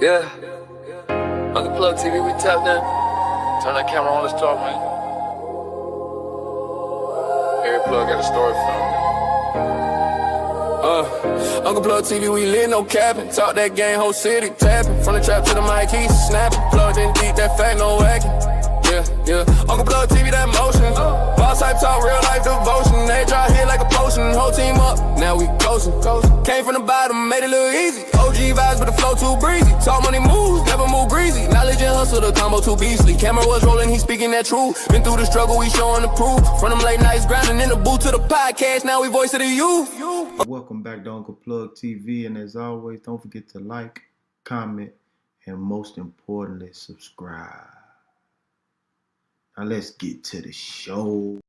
Yeah. Uncle Plug TV, we tapped in. Turn that camera on, let's talk, man. Every plug got a story from me. Uncle Plug TV, we lit, no capping. Talk that game, whole city tapping. From the trap to the mic, he's snapping. Plugged in deep, that fact, no whacking. Yeah. Uncle Plug TV, that motion. Boss type talk, real life devotion. They try hit like a potion. Whole team up, now we coasting. Came from the bottom, made it look easy. OG vibes, but the flow too breezy. Talk money moves, never move greasy. Knowledge and hustle, the combo too beastly. Camera was rolling, he speaking that truth. Been through the struggle, we showing the proof. From them late nights grinding in the booth to the podcast, now we voice of the youth. Welcome back to Uncle Plug TV, and as always, don't forget to like, comment, and most importantly, subscribe. Now let's get to the show.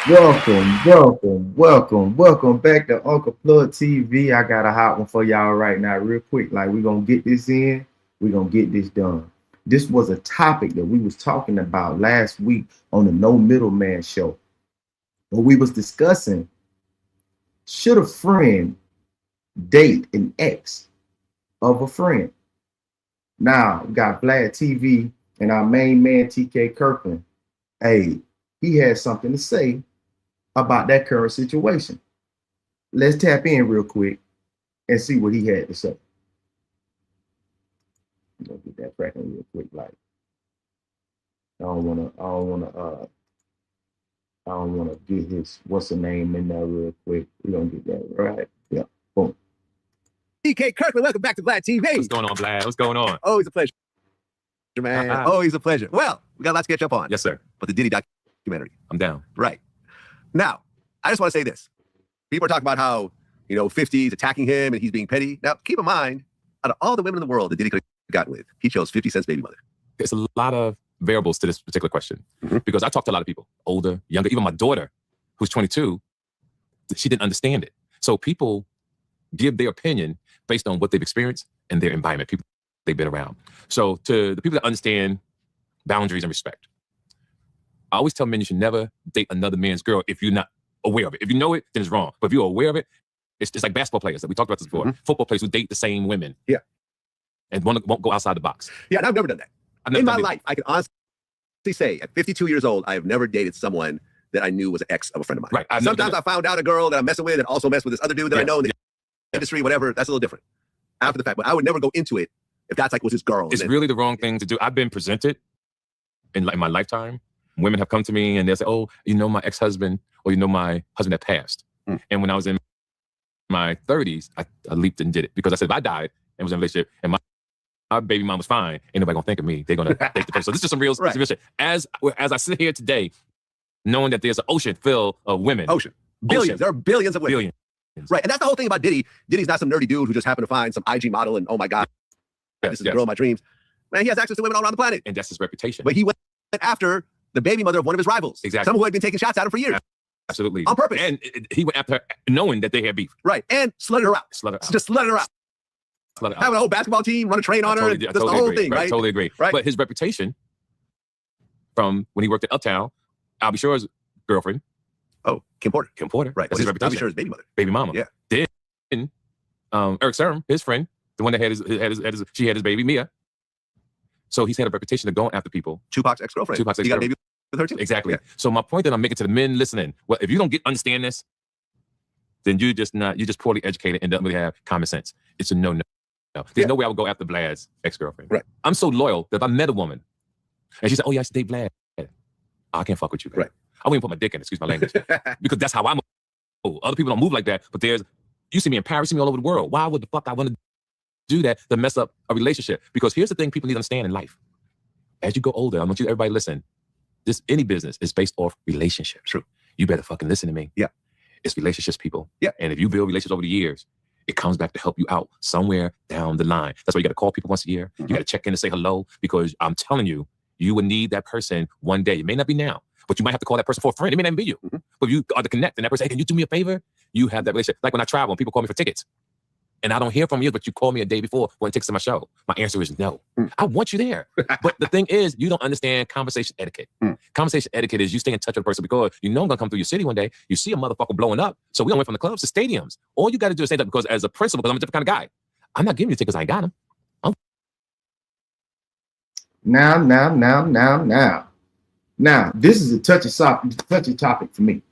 Welcome back to Uncle Plug TV. I got a hot one for y'all right now, real quick. Like, we're gonna get this in, we're gonna get this done. This was a topic that we was talking about last week on the No Middleman show, where we was discussing, should a friend date an ex of a friend? Now, we got Vlad TV and our main man, TK Kirkland. Hey, he had something to say about that current situation. Let's tap in real quick and see what he had to say. I'm gonna get that cracking real quick. Like, I don't wanna get his what's the name in there real quick. We're gonna get that right. Yeah. Boom. TK Kirkland, welcome back to Vlad TV. What's going on, Vlad? What's going on? Always a pleasure, man. Always a pleasure. Well, we got lots to catch up on. Yes, sir. But the Diddy documentary. I'm down. Right. Now, I just want to say this. People are talking about how, 50's attacking him and he's being petty. Now, keep in mind, out of all the women in the world that Diddy could have gotten with, he chose 50 Cent's baby mother. There's a lot of variables to this particular question because I talked to a lot of people, older, younger, even my daughter, who's 22, she didn't understand it. So people give their opinion based on what they've experienced and their environment, people they've been around. So to the people that understand boundaries and respect, I always tell men you should never date another man's girl if you're not aware of it. If you know it, then it's wrong. But if you're aware of it, it's like basketball players that we talked about this before. Football players who date the same women. Yeah. And won't go outside the box. Yeah, and I've never done that. In my life, I can honestly say at 52 years old, I have never dated someone that I knew was an ex of a friend of mine. Right. Sometimes I found out a girl that I'm messing with and also messed with this other dude that I know in the industry, whatever. That's a little different after the fact. But I would never go into it if that's like was his girl. It's really the wrong thing to do. I've been presented in my lifetime. Women have come to me and they'll say, oh, my ex-husband or my husband that passed. And when I was in my 30s, I leaped and did it because I said, if I died and was in a relationship and my baby mom was fine, ain't nobody gonna think of me. They're gonna date the person. So this is just some real shit. As I sit here today, knowing that there's an ocean full of women. Billions. There are billions of women. Billions. Right. And that's the whole thing about Diddy. Diddy's not some nerdy dude who just happened to find some IG model and, oh my God, this is the girl of my dreams. Man, he has access to women all around the planet. And that's his reputation. But he went after the baby mother of one of his rivals. Exactly. Someone who had been taking shots at him for years. Absolutely. On purpose. And he went after her knowing that they had beef. Right. And slutted her out. Just slutted her out. Having a whole basketball team, run a train on her. That's the whole thing, right? Totally agree. Right. But his reputation from when he worked at Uptown, I'll be sure's girlfriend. Oh, Kim Porter. Right. That's his reputation. I'll be sure's baby mother. Baby mama. Yeah. Then Eric Serm, his friend, the one that had his baby, Mia. So he's had a reputation of going after people. Tupac's ex-girlfriend. He got a baby with her too. Exactly. Yeah. So my point that I'm making to the men listening, well, if you don't understand this, then you're just poorly educated and don't really have common sense. It's a no. There's no way I would go after Vlad's ex-girlfriend. Right. I'm so loyal that if I met a woman and she said, oh yeah, I should date Vlad, I can't fuck with you, man. Right. I wouldn't put my dick in, excuse my language. Because that's how I move. Other people don't move like that, but you see me in Paris, you see me all over the world. Why would the fuck I want to do that to mess up a relationship? Because here's the thing people need to understand in life. As you go older, I want you everybody listen. Any business is based off relationships. True. You better fucking listen to me. Yeah. It's relationships, people. Yeah. And if you build relationships over the years, it comes back to help you out somewhere down the line. That's why you got to call people once a year. You got to check in and say hello, because I'm telling you, you will need that person one day. It may not be now, but you might have to call that person for a friend. It may not be you. But you are to connect, and that person, hey, can you do me a favor? You have that relationship. Like when I travel, and people call me for tickets. and I don't hear from you, but you call me a day before when it takes to my show, my answer is no. I want you there. But the thing is, you don't understand conversation etiquette. Conversation etiquette is you stay in touch with a person because you know I'm gonna come through your city one day. You see a motherfucker blowing up. So we don't went from the clubs to stadiums. All you got to do is stand up because as a principal, because I'm a different kind of guy, I'm not giving you tickets, I ain't got them. Now, this is a touchy topic for me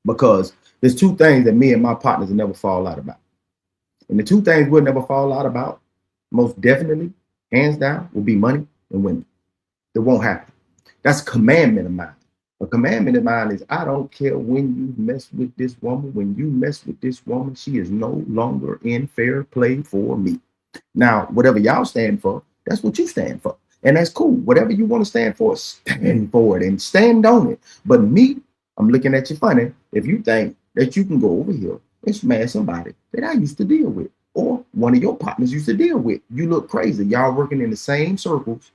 because there's two things that me and my partners will never fall out about. And the two things we'll never fall out about, most definitely, hands down, will be money and women. It won't happen. That's a commandment of mine. A commandment of mine is I don't care when you mess with this woman. When you mess with this woman, she is no longer in fair play for me. Now, whatever y'all stand for, that's what you stand for. And that's cool. Whatever you want to stand for it and stand on it. But me, I'm looking at you funny if you think that you can go over here and smash somebody that I used to deal with or one of your partners used to deal with. You look crazy. Y'all working in the same circles,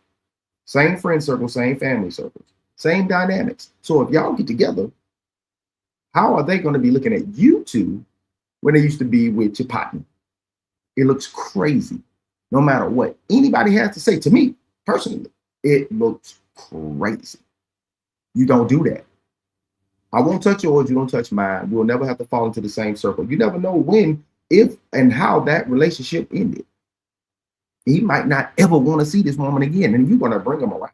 same friend circles, same family circles, same dynamics. So if y'all get together, how are they going to be looking at you two when they used to be with your partner? It looks crazy. No matter what anybody has to say to me personally, it looks crazy. You don't do that. I won't touch yours, you don't touch mine. We'll never have to fall into the same circle. You never know when, if, and how that relationship ended. He might not ever want to see this woman again, and you're going to bring him around.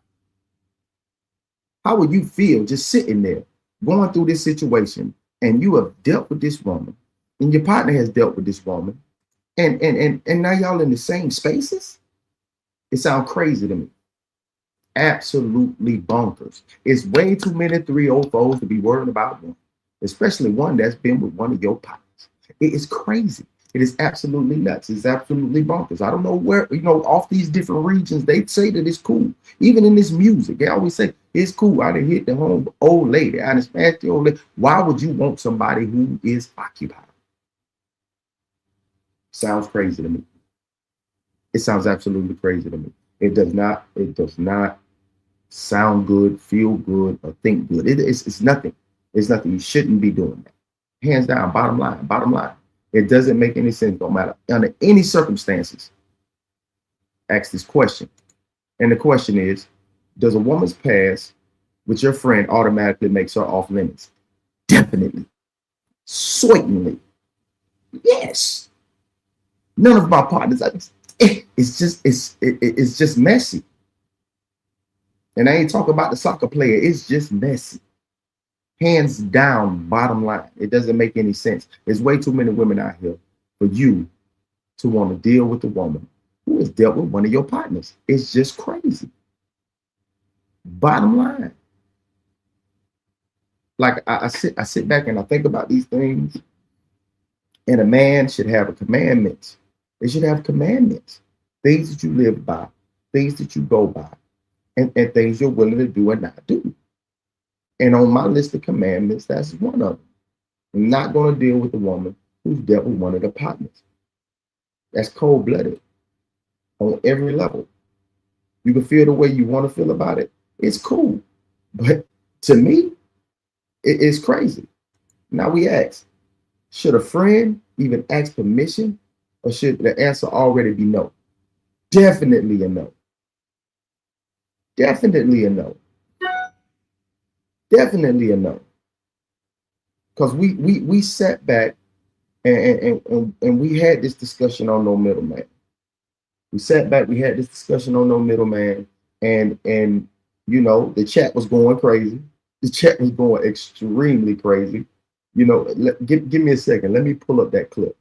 How would you feel just sitting there, going through this situation, and you have dealt with this woman, and your partner has dealt with this woman, and now y'all in the same spaces? It sounds crazy to me. Absolutely bonkers. It's way too many 304's to be worried about one, especially one that's been with one of your partners. It is crazy. It is absolutely nuts. It's absolutely bonkers. I don't know where, off these different regions, they say that it's cool. Even in this music, they always say it's cool. I done hit the home old lady. I done smashed the old lady. Why would you want somebody who is occupied? Sounds crazy to me. It sounds absolutely crazy to me. It does not sound good, feel good, or think good. It's nothing. It's nothing. You shouldn't be doing that. Hands down, bottom line. It doesn't make any sense, no matter under any circumstances. Ask this question. And the question is, does a woman's past with your friend automatically makes her off limits? Definitely. Certainly. Yes. None of my partners, it's just messy. And I ain't talking about the soccer player. It's just messy. Hands down, bottom line. It doesn't make any sense. There's way too many women out here for you to want to deal with a woman who has dealt with one of your partners. It's just crazy. Bottom line. Like I sit back and I think about these things, and a man should have a commandment. They should have commandments, things that you live by, things that you go by, and things you're willing to do and not do. And on my list of commandments, that's one of them. I'm not going to deal with a woman who's dealt with one of the partners. That's cold-blooded on every level. You can feel the way you want to feel about it. It's cool. But to me, it's crazy. Now we ask, should a friend even ask permission, or should the answer already be no? Definitely a no. Definitely a no. Definitely a no. Because we sat back and we had this discussion on no middleman. We sat back, we had this discussion on no middleman, and the chat was going crazy. The chat was going extremely crazy. Give me a second. Let me pull up that clip.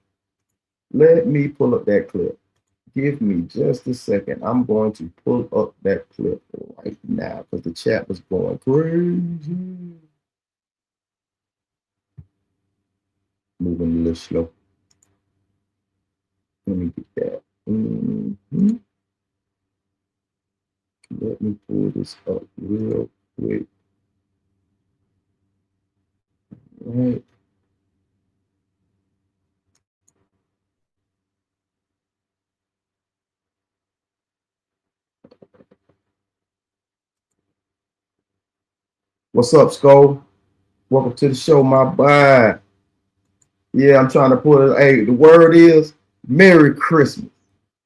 Give me just a second. I'm going to pull up that clip right now because the chat was going crazy. Moving a little slow. Let me get that. Let me pull this up real quick. Right. What's up, Skull? Welcome to the show, my boy. Yeah, I'm trying to pull it. Hey, the word is Merry Christmas.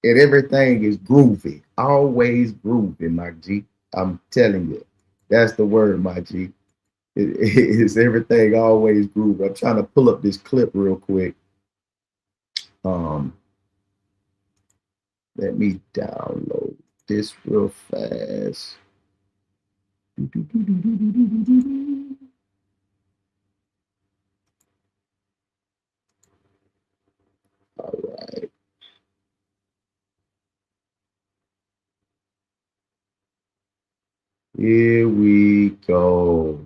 And everything is groovy. Always groovy, my G. I'm telling you. That's the word, my G. It's everything always groovy. I'm trying to pull up this clip real quick. Let me download this real fast. All right. Here we go.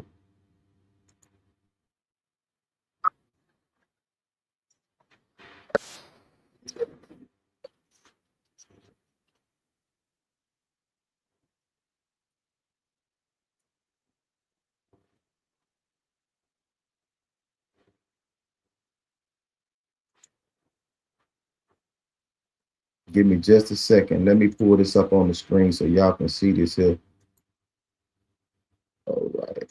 Give me just a second. Let me pull this up on the screen so y'all can see this here. All right.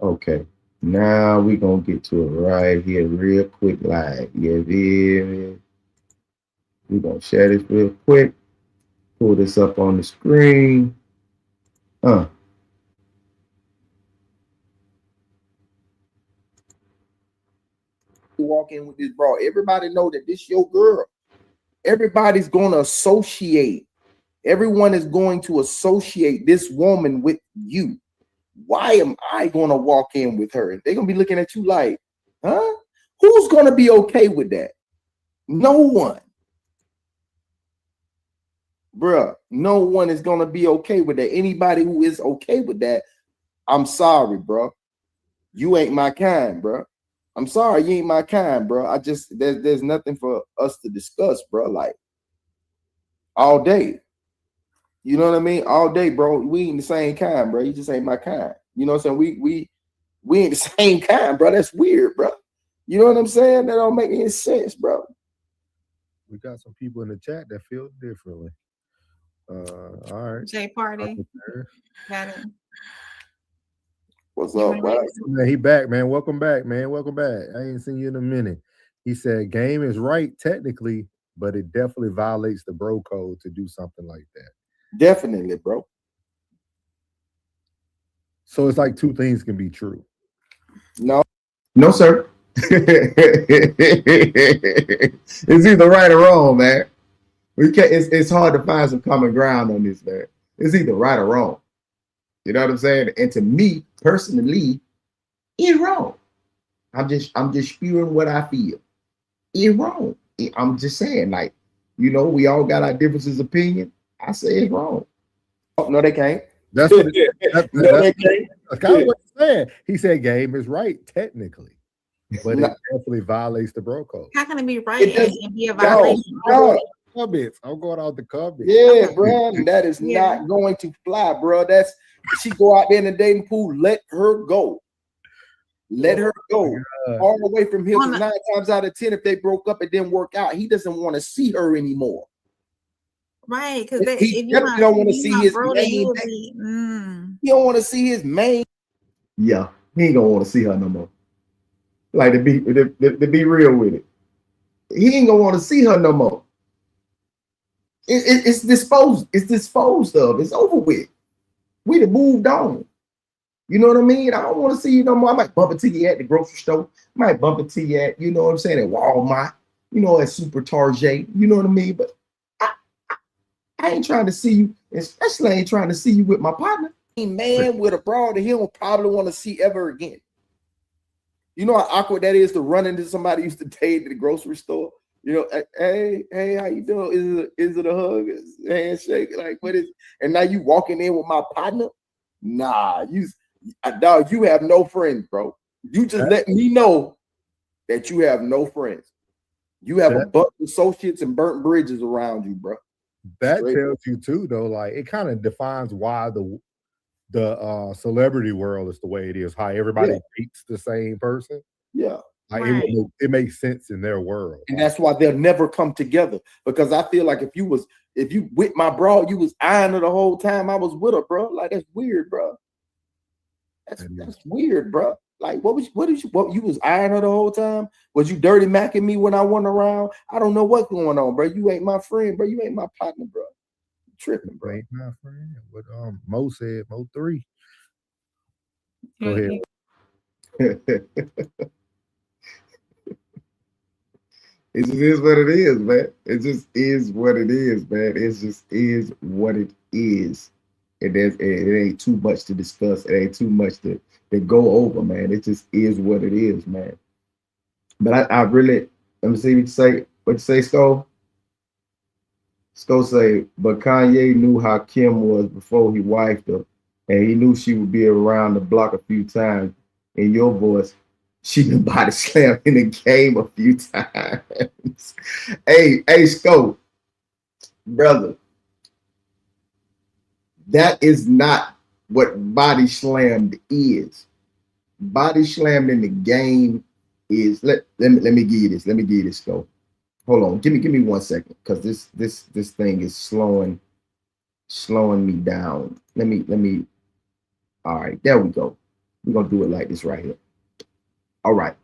Okay. Now we're going to get to it right here real quick. Like, yeah, we're going to share this real quick. Pull this up on the screen. Walk in with this bra. Everybody know that this your girl. Everybody's going to associate. Everyone is going to associate this woman with you. Why am I going to walk in with her? They're going to be looking at you like, huh? Who's going to be okay with that? No one. Bruh, no one is going to be okay with that. Anybody who is okay with that, I'm sorry, bro. You ain't my kind, bro. I'm sorry, you ain't my kind, bro. I just there's nothing for us to discuss, bro. Like all day. You know what I mean? All day, bro. We ain't the same kind, bro. You just ain't my kind. You know what I'm saying? We ain't the same kind, bro. That's weird, bro. You know what I'm saying? That don't make any sense, bro. We got some people in the chat that feel differently. All right. J Party. Got it. What's up, bro? Man, he back, man. Welcome back, man. Welcome back. I ain't seen you in a minute. He said game is right technically, but it definitely violates the bro code to do something like that. Definitely, bro. So it's like two things can be true. No, sir. It's either right or wrong, man. We can't. It's hard to find some common ground on this, man. It's either right or wrong. You know what I'm saying? And to me personally, it's wrong. I'm just spewing what I feel. It's wrong. I'm just saying, like, you know, we all got our differences of opinion. I say it's wrong. Oh, no, they can't. That's what that's kind of what he's saying. He said game is right technically, but it definitely violates the bro code. How can it be right and be a violation? Comments. I'm going out the comments. Yeah, bro. That is not going to fly, bro. That's she go out there in the dating pool. Let her go. Let her go. All the way from here. 9 times out of 10, if they broke up, it didn't work out. He doesn't want to see her anymore. Right, because he definitely don't want to see his main. He don't want to see his main. Yeah, he ain't gonna want to see her no more. Like to be real with it, he ain't gonna want to see her no more. It's disposed. It's disposed of. It's over with. We done moved on. You know what I mean? I don't want to see you no more. I might bump into you at the grocery store. I might bump into you at, you know what I'm saying, at Walmart. You know, at Super Target. You know what I mean? But I ain't trying to see you, especially I ain't trying to see you with my partner. Man with a broad that he don't probably want to see ever again. You know how awkward that is to run into somebody you used to date at the grocery store. You know, hey, how you doing? Is it a hug? Is it a handshake? Like, what is? And now you walking in with my partner? Nah, dog, you have no friends, bro. You just let me know that you have no friends. You have a bunch of associates and burnt bridges around you, bro. That tells you too, though. Like it kind of defines why the celebrity world is the way it is. How everybody treats the same person. Yeah. Like it makes sense in their world, and that's why they'll never come together. Because I feel like if you with my bro, you was eyeing her the whole time I was with her, bro. Like that's weird, bro. That's weird, bro. Like, what you was eyeing her the whole time? Was you dirty macking me when I went around? I don't know what's going on, bro. You ain't my friend, bro. You ain't my partner, bro. You tripping, bro. Ain't my friend. What Mo said, Mo 3. Go ahead. It just is what it is, man. It just is what it is, man. It just is what it is. It ain't too much to discuss. It ain't too much to go over, man. It just is what it is, man. But I really, let me see what you say. What you say, Sko? Sko say, but Kanye knew how Kim was before he wifed her, and he knew she would be around the block a few times. In your voice, she been body slammed in the game a few times. hey, Sko, brother, that is not what body slammed is. Body slammed in the game is, let me give you this. Let me give you this, Sko. Hold on, give me 1 second, because this thing is slowing me down. Let me. All right, there we go. We're gonna do it like this right here. All right,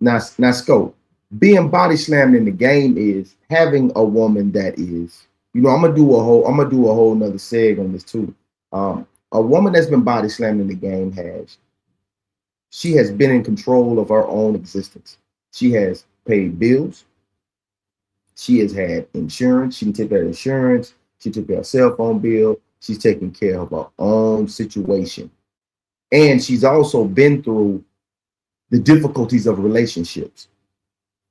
now Sko, being body slammed in the game is having a woman that is, I'm gonna do a whole nother seg on this too. A woman that's been body slammed in the game she has been in control of her own existence. She has paid bills. She has had insurance. She can take care of insurance. She took her cell phone bill. She's taking care of her own situation. And she's also been through the difficulties of relationships.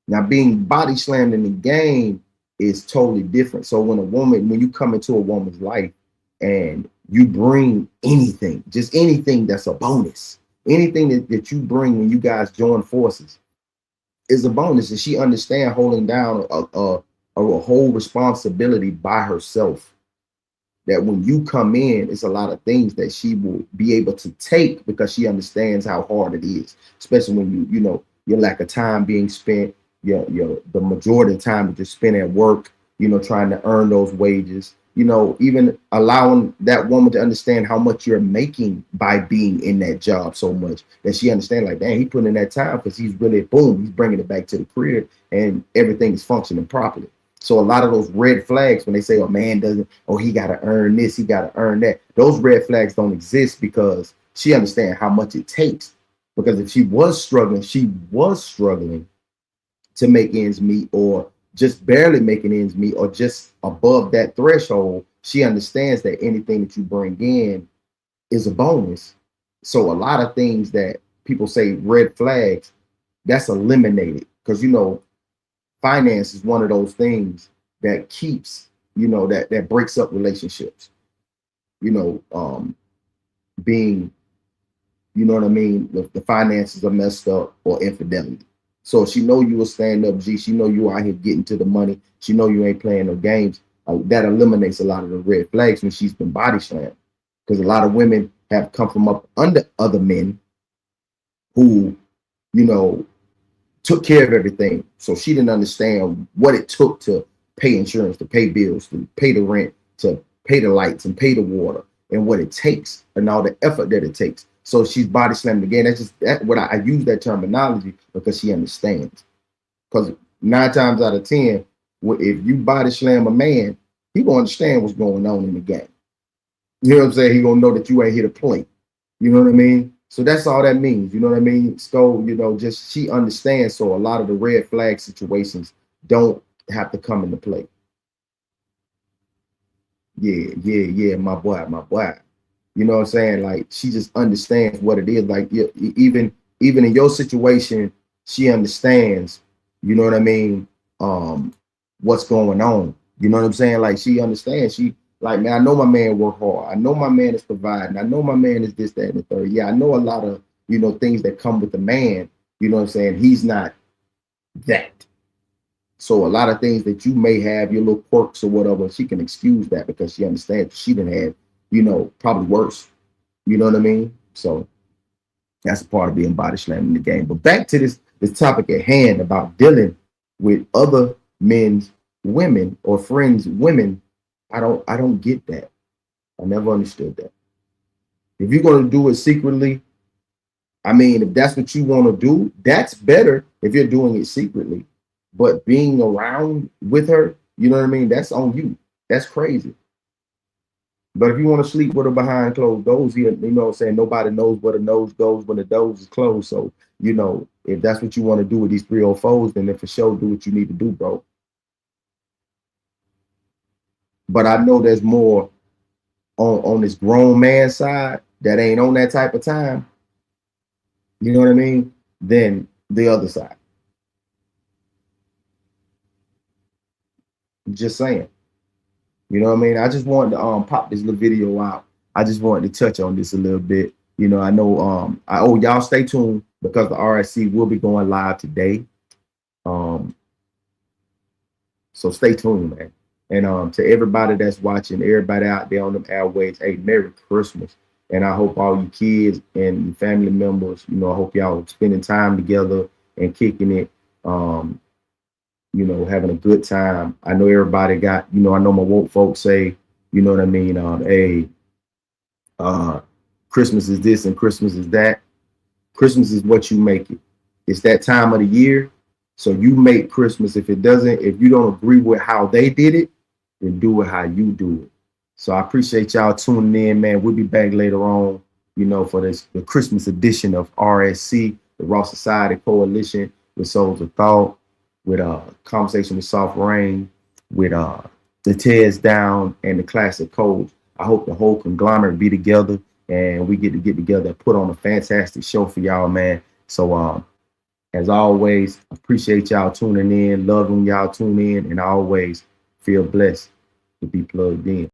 Now, being body slammed in the game is totally different. So when you come into a woman's life and you bring anything, just anything that's a bonus, anything that you bring when you guys join forces is a bonus. And she understands holding down a whole responsibility by herself. That when you come in, it's a lot of things that she will be able to take because she understands how hard it is, especially when your lack of time being spent, the majority of the time that you spend at work, trying to earn those wages, even allowing that woman to understand how much you're making by being in that job so much that she understands, like, dang, he putting in that time because he's really, boom, he's bringing it back to the crib and everything is functioning properly. So a lot of those red flags, when they say a man doesn't, he got to earn this, he got to earn that, those red flags don't exist because she understands how much it takes. Because if she was struggling to make ends meet, or just barely making ends meet, or just above that threshold, she understands that anything that you bring in is a bonus. So a lot of things that people say red flags, that's eliminated because, finance is one of those things that keeps, that breaks up relationships. Being, the finances are messed up or infidelity. So she know you a stand-up G. She know you out here getting to the money. She know you ain't playing no games. That eliminates a lot of the red flags when she's been body slammed. Because a lot of women have come from up under other men who, took care of everything. So she didn't understand what it took to pay insurance, to pay bills, to pay the rent, to pay the lights and pay the water, and what it takes and all the effort that it takes. So she's body slammed again. That's what I use that terminology because she understands. Because 9 times out of 10, if you body slam a man, he gonna understand what's going on in the game. You know what I'm saying? He gonna know that you ain't here to play. You know what I mean? So that's all that means. You know what I mean? So, just she understands. So a lot of the red flag situations don't have to come into play. Yeah, my boy. You know what I'm saying? Like, she just understands what it is. Like, even in your situation, she understands, you know what I mean? What's going on. You know what I'm saying? Like, she understands. She, like, man, I know my man work hard. I know my man is providing. I know my man is this, that, and the third. Yeah, I know a lot of, things that come with the man. You know what I'm saying? He's not that. So a lot of things that you may have, your little quirks or whatever, she can excuse that because she understands she didn't have, probably worse. You know what I mean? So that's a part of being body slamming in the game. But back to this topic at hand about dealing with other men's women or friends' women. I don't get that. I never understood that. If you're going to do it secretly, I mean, if that's what you want to do, that's better if you're doing it secretly. But being around with her, you know what I mean? That's on you. That's crazy. But if you want to sleep with her behind closed doors, you know what I'm saying? Nobody knows where the nose goes when the doors is closed. So, you know, if that's what you want to do with these 304's, then for sure do what you need to do, bro. But I know there's more on this grown man side that ain't on that type of time. You know what I mean? Than the other side. Just saying. You know what I mean? I just wanted to pop this little video out. I just wanted to touch on this a little bit. You know, I know y'all stay tuned because the RSC will be going live today. So stay tuned, man. And to everybody that's watching, everybody out there on them airwaves, hey, Merry Christmas. And I hope all you kids and your family members, you know, I hope y'all spending time together and kicking it. You know, having a good time. I know everybody got, you know, I know my woke folks say, you know what I mean? Hey, Christmas is this and Christmas is that. Christmas is what you make it. It's that time of the year. So you make Christmas. If you don't agree with how they did it, then do it how you do it. So I appreciate y'all tuning in, man. We'll be back later on, you know, for the Christmas edition of RSC, the Raw Society Coalition with Souls of Thought, with Conversation with Soft Rain, with the Tears Down and the Classic Codes. I hope the whole conglomerate be together and we get together and put on a fantastic show for y'all, man. So as always, appreciate y'all tuning in, love when y'all tune in, and I always feel blessed to be plugged in.